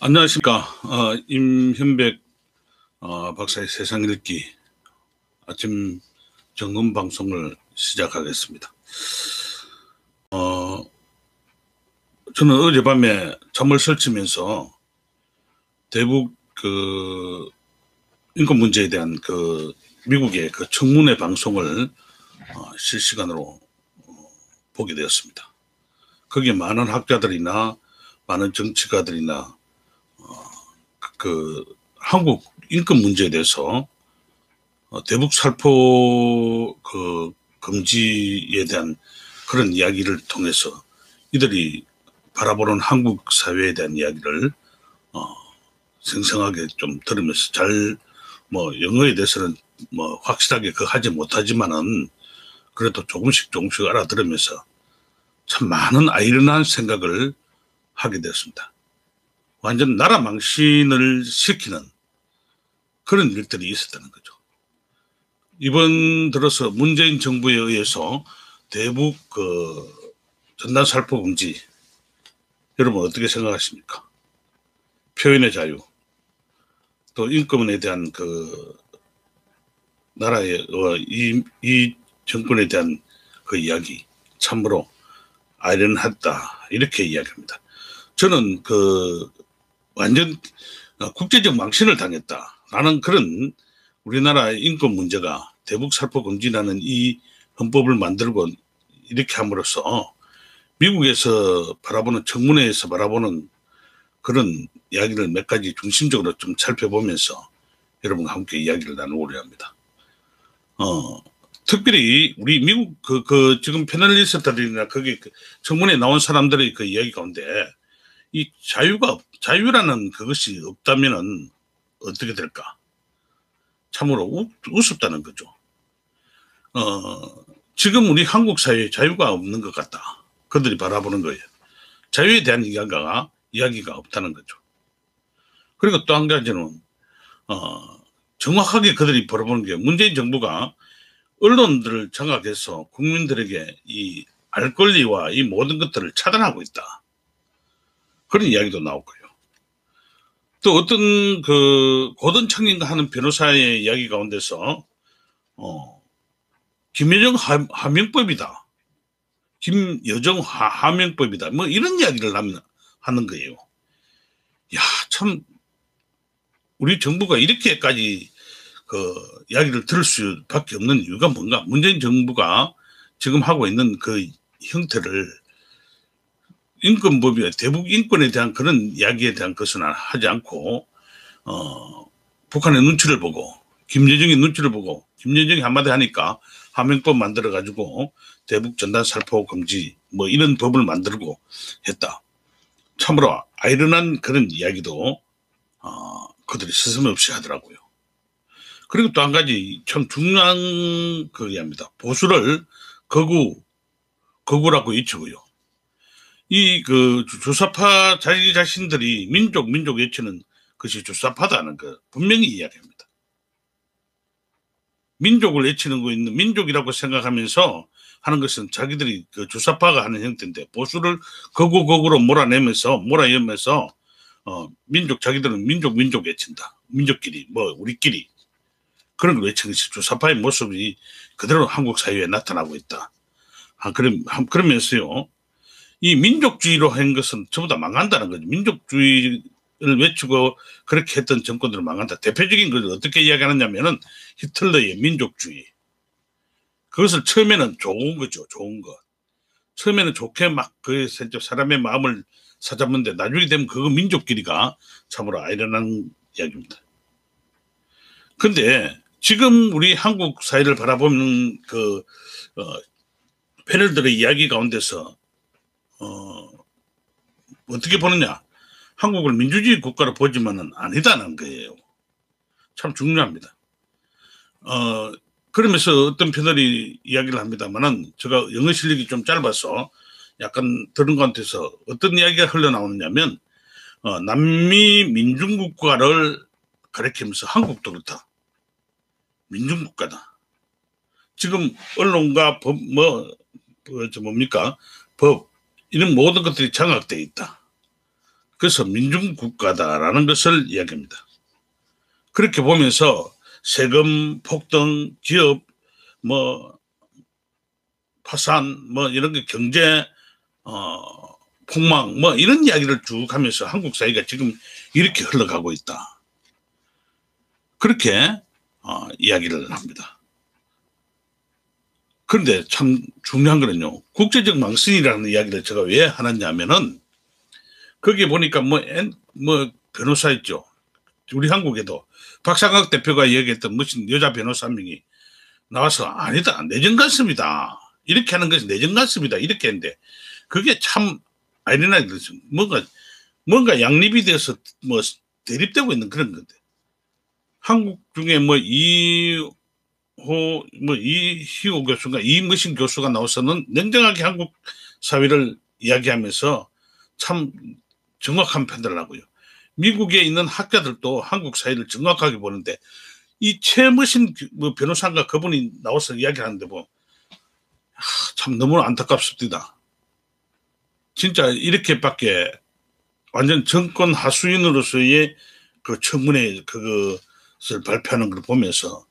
안녕하십니까. 임현백 박사의 세상 읽기 아침 점검 방송을 시작하겠습니다. 저는 어젯밤에 잠을 설치면서 대북 인권 문제에 대한 미국의 청문회 방송을 실시간으로 보게 되었습니다. 거기에 많은 학자들이나 많은 정치가들이나 한국 인권 문제에 대해서 대북 살포 금지에 대한 그런 이야기를 통해서 이들이 바라보는 한국 사회에 대한 이야기를 생생하게 좀 들으면서 영어에 대해서는 확실하게 하지 못하지만은 그래도 조금씩 알아들으면서 참 많은 아이러니한 생각을 하게 되었습니다. 완전 나라 망신을 시키는 그런 일들이 있었다는 거죠. 이번 들어서 문재인 정부에 의해서 대북 전단 살포 금지, 여러분 어떻게 생각하십니까? 표현의 자유, 또 인권에 대한 나라의 이 정권에 대한 이야기 참으로 아이러니하다 이렇게 이야기합니다. 저는 완전 국제적 망신을 당했다라는 그런 우리나라의 인권 문제가 대북 살포 금지라는 이 헌법을 만들고 이렇게 함으로써 미국에서 바라보는 청문회에서 바라보는 그런 이야기를 몇 가지 중심적으로 좀 살펴보면서 여러분과 함께 이야기를 나누고자 합니다. 특별히 우리 미국 지금 패널리스트들이나 거기 청문회에 나온 사람들의 이야기 가운데 이 자유라는 그것이 없다면은 어떻게 될까? 참으로 우습다는 거죠. 지금 우리 한국 사회에 자유가 없는 것 같다. 그들이 바라보는 거예요. 자유에 대한 이야기가 없다는 거죠. 그리고 또 한 가지는, 정확하게 그들이 바라보는 게 문재인 정부가 언론들을 장악해서 국민들에게 이 알 권리와 이 모든 것들을 차단하고 있다. 그런 이야기도 나오고요. 또 어떤 고든창인가 하는 변호사의 이야기 가운데서 김여정 하명법이다. 김여정 하명법이다. 뭐 이런 이야기를 하는 거예요. 야, 참 우리 정부가 이렇게까지 이야기를 들을 수밖에 없는 이유가 뭔가? 문재인 정부가 지금 하고 있는 형태를 인권법이나 대북 인권에 대한 그런 이야기에 대한 것은 하지 않고 북한의 눈치를 보고 김여정의 눈치를 보고 김여정이 한마디 하니까 하명법 만들어 가지고 대북 전단 살포 금지 뭐 이런 법을 만들고 했다. 참으로 아이러니한 그런 이야기도 그들이 스스럼없이 하더라고요. 그리고 또 한 가지 참 중요한 이야기입니다. 보수를 거구라고 외치고요. 이 주사파 자기 자신들이 민족 외치는 것이 주사파다는 거 분명히 이야기합니다. 민족을 외치는 거 있는 민족이라고 생각하면서 하는 것은 자기들이 주사파가 하는 형태인데 보수를 거구로 몰아내면서 자기들은 민족 외친다. 민족끼리 우리끼리 그런 걸 외치는 것이 주사파의 모습이 그대로 한국 사회에 나타나고 있다. 그러면서요. 이 민족주의로 한 것은 전부 다 망한다는 거죠. 민족주의를 외치고 그렇게 했던 정권들은 망한다. 대표적인 걸 어떻게 이야기하느냐면은 히틀러의 민족주의. 그것을 처음에는 좋은 거죠. 좋은 거. 처음에는 좋게 사람의 마음을 사잡는데 나중에 되면 그거 민족끼리가 참으로 아이러니한 이야기입니다. 근데 지금 우리 한국 사회를 바라보는 패널들의 이야기 가운데서 어떻게 보느냐? 한국을 민주주의 국가로 보지만은 아니다는 거예요. 참 중요합니다. 그러면서 어떤 패널이 이야기를 합니다만은 제가 영어 실력이 좀 짧아서 약간 들은 것 같아서 어떤 이야기가 흘러나오느냐면 남미 민중국가를 가리키면서 한국도 그렇다. 민중국가다. 지금 언론과 법 뭡니까? 법 이런 모든 것들이 장악되어 있다. 그래서 민중국가다라는 것을 이야기합니다. 그렇게 보면서 세금 폭등, 기업 뭐 파산, 뭐 이런 게 경제 폭망 뭐 이런 이야기를 쭉 하면서 한국 사회가 지금 이렇게 흘러가고 있다. 그렇게 이야기를 합니다. 그런데 참 중요한 거는요. 국제적 망신이라는 이야기를 제가 왜 하느냐면은 거기에 보니까 뭐 변호사 있죠. 우리 한국에도 박상학 대표가 얘기했던 무슨 여자 변호사 한 명이 나와서 아니다. 내정 같습니다. 이렇게 하는 것이 내정 같습니다. 이렇게 했는데 그게 참 아이러니하게 뭔가 양립이 돼서 뭐 대립되고 있는 그런 건데 한국 중에 뭐 이희호 교수가 이무신 교수가 나와서는 냉정하게 한국 사회를 이야기하면서 참 정확한 판단을 하고요. 미국에 있는 학자들도 한국 사회를 정확하게 보는데 이 최무신 변호사가 그분이 나와서 이야기하는데 참 너무 안타깝습니다. 진짜 이렇게밖에 완전 정권 하수인으로서의 그 청문회 그것을 발표하는 걸 보면서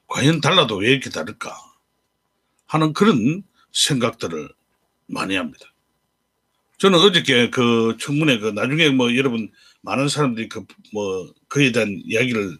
과연 달라도 왜 이렇게 다를까 하는 그런 생각들을 많이 합니다. 저는 어저께 그 청문회 나중에 뭐 여러분 많은 사람들이 그에 대한 이야기를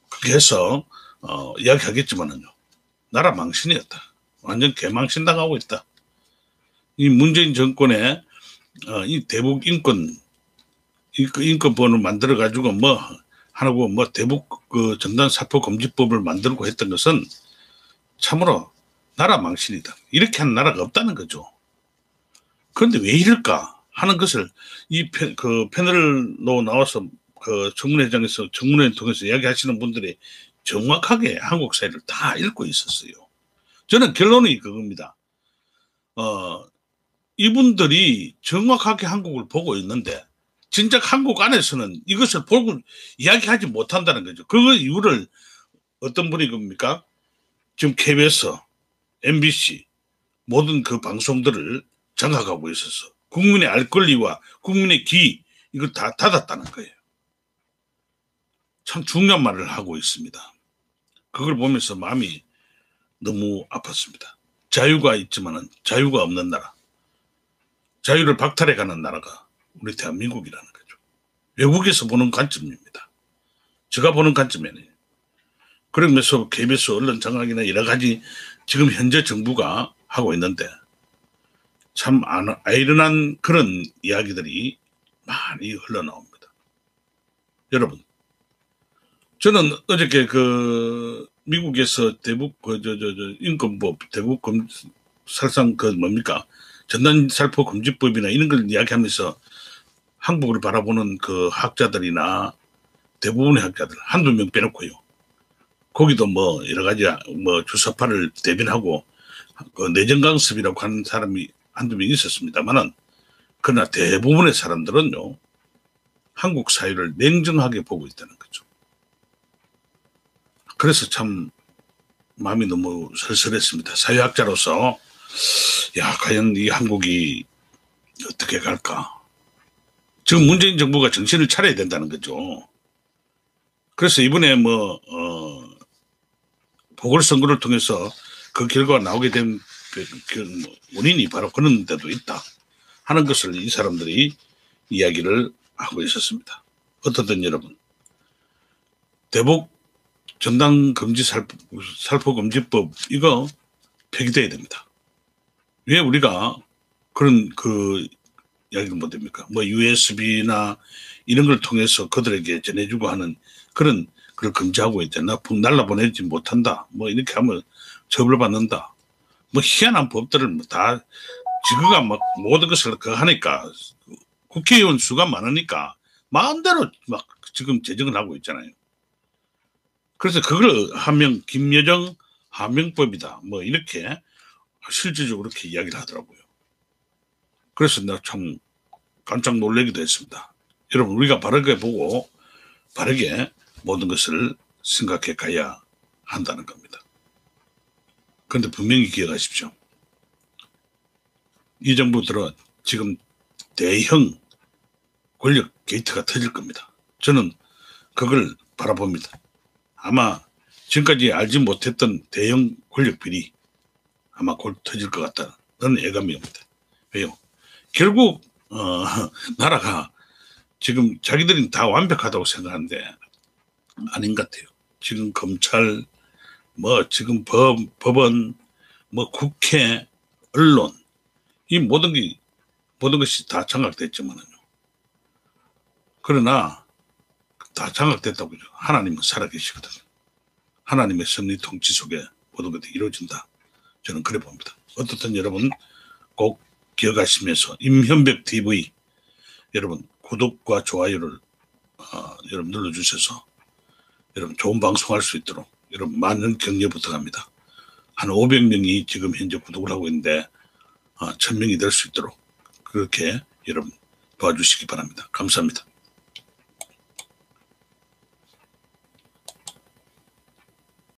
그렇게 해서 이야기하겠지만은요. 나라 망신이었다. 완전 개망신 당하고 있다. 이 문재인 정권의 이 대북 인권법을 만들어 가지고 하고 대북 그 전단 살포 금지법을 만들고 했던 것은 참으로 나라 망신이다. 이렇게 하는 나라가 없다는 거죠. 그런데 왜 이럴까 하는 것을 그 패널로 나와서 그 청문회장에서 청문회를 통해서 이야기하시는 분들이 정확하게 한국 사회를 다 읽고 있었어요. 저는 결론이 그겁니다. 이분들이 정확하게 한국을 보고 있는데 진작 한국 안에서는 이것을 보고 이야기하지 못한다는 거죠. 그 이유를 어떤 분이 겁니까? 지금 KBS, MBC 모든 그 방송들을 장악하고 있어서 국민의 알 권리와 국민의 귀 이걸 다 닫았다는 거예요. 참 중요한 말을 하고 있습니다. 그걸 보면서 마음이 너무 아팠습니다. 자유가 있지만은 자유가 없는 나라, 자유를 박탈해가는 나라가 우리 대한민국이라는 거죠. 외국에서 보는 관점입니다. 제가 보는 관점이 아니에요. 그러면서 KBS 언론 장악이나 여러 가지 지금 현재 정부가 하고 있는데 참 아이러니한 그런 이야기들이 많이 흘러나옵니다. 여러분, 저는 어저께 그 미국에서 대북 인권법, 대북 살상 전단 살포 금지법이나 이런 걸 이야기하면서 한국을 바라보는 그 학자들이나 대부분의 학자들 한두 명 빼놓고요. 거기도 여러 가지 주사파를 대변하고 그 내정강습이라고 하는 사람이 한두 명 있었습니다만은 그러나 대부분의 사람들은요 한국 사회를 냉정하게 보고 있다는 거죠. 그래서 참 마음이 너무 쓸쓸했습니다. 사회학자로서 과연 이 한국이 어떻게 갈까? 지금 문재인 정부가 정신을 차려야 된다는 거죠. 그래서 이번에 보궐선거를 통해서 그 결과가 나오게 된 원인이 바로 그런 데도 있다 하는 것을 이 사람들이 이야기를 하고 있었습니다. 어떻든 여러분, 대북 전단 금지 살포 금지법 이거 폐기돼야 됩니다. 왜 우리가 그런 이야기를 못 됩니까? USB나 이런 걸 통해서 그들에게 전해주고 하는 그걸 금지하고 있잖아. 날라보내지 못한다. 이렇게 하면 처벌받는다. 희한한 법들을 다 지그가 모든 것을 하니까 국회의원 수가 많으니까 마음대로 지금 제정을 하고 있잖아요. 그래서 그걸 김여정 하명법이다. 이렇게 실질적으로 그렇게 이야기를 하더라고요. 그래서 내가 참 깜짝 놀라기도 했습니다. 여러분, 우리가 바르게 보고 바르게 모든 것을 생각해 가야 한다는 겁니다. 그런데 분명히 기억하십시오. 이 정부 들어 지금 대형 권력 게이트가 터질 겁니다. 저는 그걸 바라봅니다. 아마 지금까지 알지 못했던 대형 권력 비리 아마 곧 터질 것 같다는 예감이 옵니다. 왜요? 결국 나라가 지금 자기들이 다 완벽하다고 생각하는데 아닌 것 같아요. 지금 검찰, 지금 법원, 국회, 언론, 이 모든 것이 다 장악됐지만은요. 그러나 다 장악됐다고 하나님은 살아계시거든요. 하나님의 섭리 통치 속에 모든 것이 이루어진다. 저는 그래 봅니다. 어떻든 여러분 꼭 기억하시면서 임현백 TV 여러분 구독과 좋아요를 여러분 눌러주셔서 여러분 좋은 방송할 수 있도록 여러분 많은 격려 부탁합니다. 한 500명이 지금 현재 구독을 하고 있는데 1000명이 될 수 있도록 그렇게 여러분 도와주시기 바랍니다. 감사합니다.